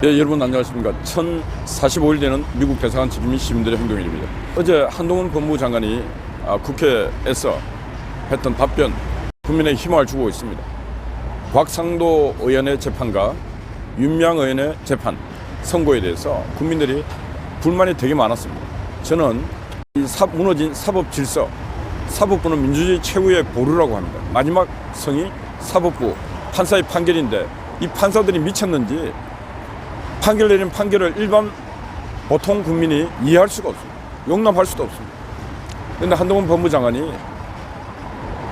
네, 여러분 안녕하십니까. 1045일 되는 미국 대사관 지킴이 시민들의 행동일입니다. 어제 한동훈 법무부 장관이 국회에서 했던 답변, 국민의 희망을 주고 있습니다. 곽상도 의원의 재판과 윤미향 의원의 재판 선고에 대해서 국민들이 불만이 되게 많았습니다. 저는 이 무너진 사법 질서, 사법부는 민주주의 최후의 보루라고 합니다. 마지막 성이 사법부, 판사의 판결인데 이 판사들이 미쳤는지 판결 내린 판결을 일반 보통 국민이 이해할 수가 없습니다. 용납할 수도 없습니다. 그런데 한동훈 법무부 장관이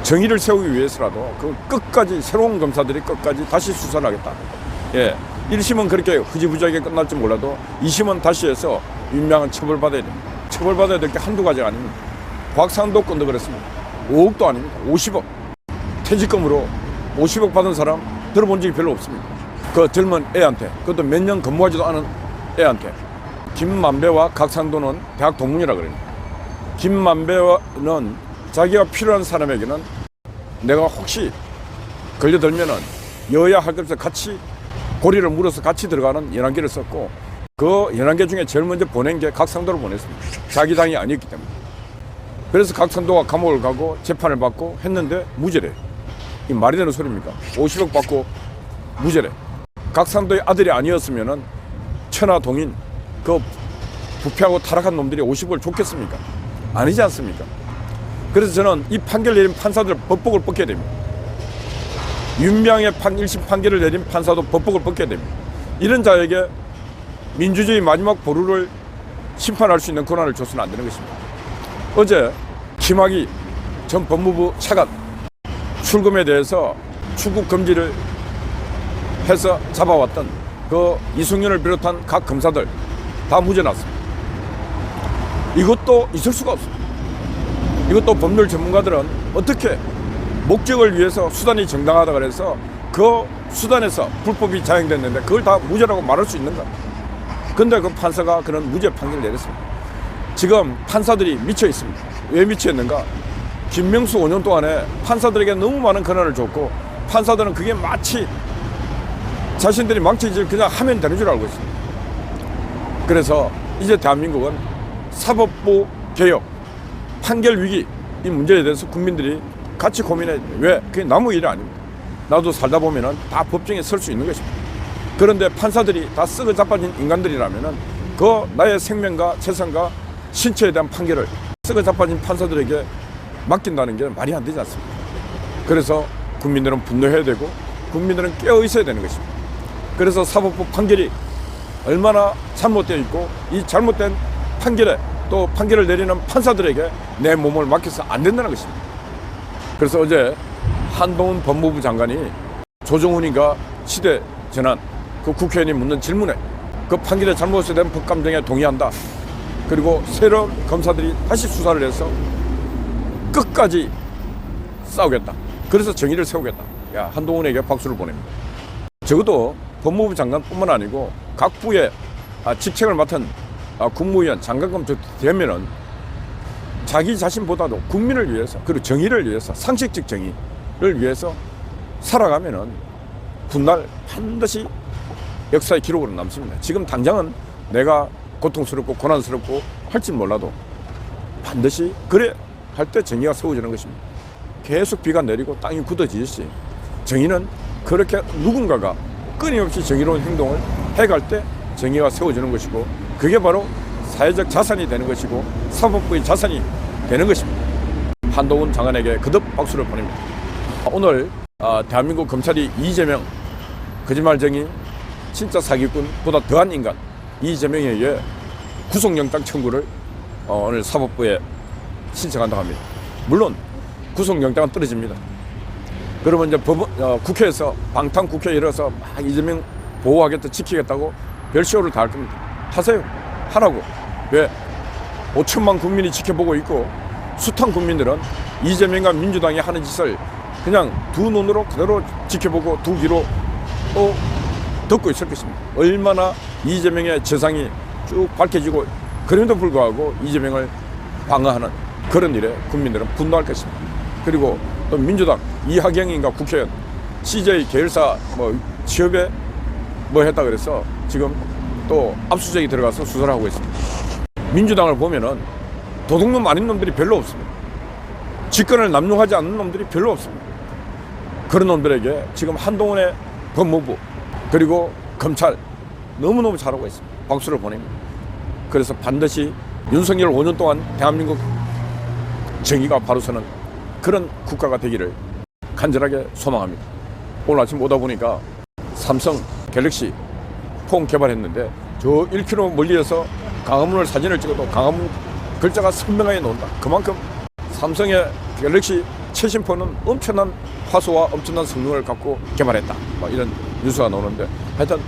정의를 세우기 위해서라도 그 끝까지 새로운 검사들이 끝까지 다시 수사를 하겠다. 1심은 그렇게 흐지부지하게 끝날지 몰라도 2심은 다시 해서 윤미향은 처벌받아야 됩니다. 처벌받아야 될 게 한두 가지가 아닙니다. 곽상도 건도 그랬습니다. 5억도 아닙니다. 50억. 퇴직금으로 50억 받은 사람 들어본 적이 별로 없습니다. 그 젊은 애한테, 그것도 몇 년 근무하지도 않은 애한테. 김만배와 곽상도는 대학 동문이라 그래요. 김만배는 자기가 필요한 사람에게는 내가 혹시 걸려들면은 여야 할 것 없이 같이 고리를 물어서 같이 들어가는 연한계를 썼고, 그 연한계 중에 제일 먼저 보낸 게 곽상도를 보냈습니다. 자기 당이 아니었기 때문에. 그래서 곽상도가 감옥을 가고 재판을 받고 했는데 무죄래. 이 말이 되는 소리입니까? 50억 받고 무죄래. 곽상도의 아들이 아니었으면은 천하동인 그 부패하고 타락한 놈들이 50억을 줬겠습니까? 아니지 않습니까? 그래서 저는 이 판결 내린 판사들 법복을 벗겨야 됩니다. 윤미향의 1심 판결을 내린 판사도 법복을 벗겨야 됩니다. 이런 자에게 민주주의 마지막 보루를 심판할 수 있는 권한을 줘서는 안 되는 것입니다. 어제 김학의 전 법무부 차관 출금에 대해서 출국 금지를 해서 잡아왔던 그 이승윤을 비롯한 각 검사들 다 무죄 났습니다. 이것도 있을 수가 없습니다. 이것도 법률 전문가들은 어떻게 목적을 위해서 수단이 정당하다 그래서 그 수단에서 불법이 자행됐는데 그걸 다 무죄라고 말할 수 있는가? 근데 그 판사가 그런 무죄 판결을 내렸습니다. 지금 판사들이 미쳐 있습니다. 왜 미쳐 있는가? 김명수 5년 동안에 판사들에게 너무 많은 권한을 줬고 판사들은 그게 마치 자신들이 망치질 그냥 하면 되는 줄 알고 있습니다. 그래서 이제 대한민국은 사법부 개혁, 판결 위기 이 문제에 대해서 국민들이 같이 고민해야 돼요. 왜? 그게 남의 일이 아닙니다. 나도 살다 보면은 다 법정에 설 수 있는 것입니다. 그런데 판사들이 다 썩어 자빠진 인간들이라면은 그 나의 생명과 재산과 신체에 대한 판결을 썩어 자빠진 판사들에게 맡긴다는 게 말이 안 되지 않습니까? 그래서 국민들은 분노해야 되고 국민들은 깨어 있어야 되는 것입니다. 그래서 사법부 판결이 얼마나 잘못되어 있고 이 잘못된 판결에 또 판결을 내리는 판사들에게 내 몸을 맡겨서 안 된다는 것입니다. 그래서 어제 한동훈 법무부 장관이 조정훈이가 시대전환 그 국회의원이 묻는 질문에 그 판결의 잘못에 대한 법감정에 동의한다. 그리고 새로운 검사들이 다시 수사를 해서 끝까지 싸우겠다. 그래서 정의를 세우겠다. 야, 한동훈에게 박수를 보냅니다. 적어도 법무부 장관뿐만 아니고 각 부의 직책을 맡은 국무위원, 장관급 되면은 자기 자신보다도 국민을 위해서 그리고 정의를 위해서 상식적 정의를 위해서 살아가면은 훗날 반드시 역사의 기록으로 남습니다. 지금 당장은 내가 고통스럽고 고난스럽고 할지 몰라도 반드시 그래 할 때 정의가 세워지는 것입니다. 계속 비가 내리고 땅이 굳어지듯이 정의는 그렇게 누군가가 끊임없이 정의로운 행동을 해갈 때 정의가 세워지는 것이고 그게 바로 사회적 자산이 되는 것이고 사법부의 자산이 되는 것입니다. 한동훈 장관에게 거듭 박수를 보냅니다. 오늘 대한민국 검찰이 이재명 거짓말쟁이 진짜 사기꾼보다 더한 인간 이재명에 의해 구속영장 청구를 오늘 사법부에 신청한다고 합니다. 물론 구속영장은 떨어집니다. 그러면 이제 국회에서 방탄국회에 일어서 막 이재명 보호하겠다 지키겠다고 별쇼를 다 할 겁니다. 하세요. 하라고. 왜? 5천만 국민이 지켜보고 있고 숱한 국민들은 이재명과 민주당이 하는 짓을 그냥 두 눈으로 그대로 지켜보고 두 귀로 또 듣고 있을 것입니다. 얼마나 이재명의 재상이 쭉 밝혀지고 그럼에도 불구하고 이재명을 방어하는 그런 일에 국민들은 분노할 것입니다. 그리고 또 민주당 이하경인가 국회의원 CJ 계열사 취업에 뭐 했다 그래서 지금 또 압수수색이 들어가서 수사를 하고 있습니다. 민주당을 보면은 도둑놈 아닌 놈들이 별로 없습니다. 직권을 남용하지 않는 놈들이 별로 없습니다. 그런 놈들에게 지금 한동훈의 법무부 그리고 검찰 너무너무 잘하고 있습니다. 박수를 보냅니다. 그래서 반드시 윤석열 5년 동안 대한민국 정의가 바로 서는 그런 국가가 되기를 간절하게 소망합니다. 오늘 아침 오다 보니까 삼성 갤럭시 폰 개발했는데 저 1km 멀리에서 광화문을 사진을 찍어도 광화문 글자가 선명하게 나온다. 그만큼 삼성의 갤럭시 최신 폰은 엄청난 화소와 엄청난 성능을 갖고 개발했다. 이런 뉴스가 나오는데 하여튼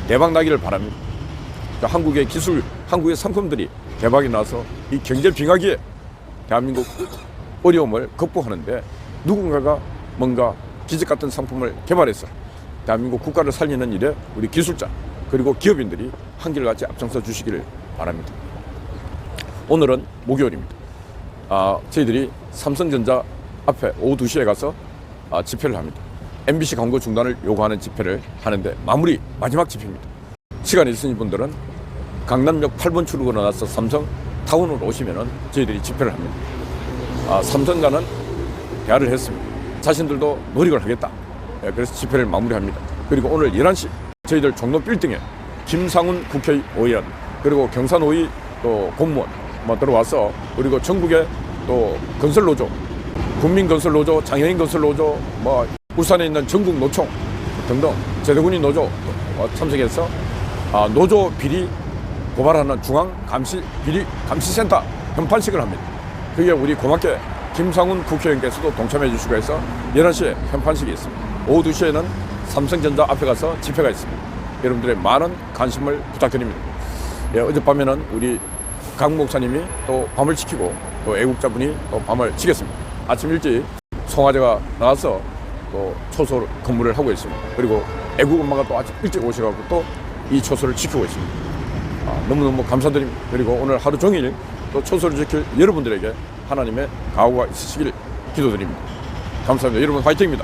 대박 나기를 바랍니다. 한국의 기술, 한국의 상품들이 대박이 나서 이 경제 빙하기에 대한민국 어려움을 극복하는데 누군가가 뭔가 기적 같은 상품을 개발해서 대한민국 국가를 살리는 일에 우리 기술자 그리고 기업인들이 한결같이 앞장서 주시기를 바랍니다. 오늘은 목요일입니다. 저희들이 삼성전자 앞에 오후 2시에 가서 집회를 합니다. MBC 광고 중단을 요구하는 집회를 하는데 마지막 집회입니다. 시간이 있으신 분들은 강남역 8번 출구로 나와서 삼성 타운으로 오시면은 저희들이 집회를 합니다. 삼성과는 대화를 했습니다. 자신들도 노력을 하겠다. 그래서 집회를 마무리합니다. 그리고 오늘 11시 저희들 종로 빌딩에 김상훈 국회의원 그리고 경산오이 또 공무원 들어와서 그리고 전국의 또 건설노조, 국민건설노조, 장애인건설노조, 울산에 있는 전국노총 등등 제대군인 노조 참석해서 노조 비리 고발하는 중앙감시비리감시센터 현판식을 합니다. 그게 우리 고맙게 김상훈 국회의원께서도 동참해 주시고 해서 11시에 현판식이 있습니다. 오후 2시에는 삼성전자 앞에 가서 집회가 있습니다. 여러분들의 많은 관심을 부탁드립니다. 어젯밤에는 우리 강 목사님이 또 밤을 지키고 또 애국자분이 또 밤을 지켰습니다. 아침 일찍 송화제가 나와서 또 초소 근무를 하고 있습니다. 그리고 애국 엄마가 또 아침 일찍 오셔가지고 또 이 초소를 지키고 있습니다. 너무너무 감사드립니다. 그리고 오늘 하루 종일 또 초소를 지킬 여러분들에게 하나님의 가호가 있으시길 기도드립니다. 감사합니다. 여러분 화이팅입니다.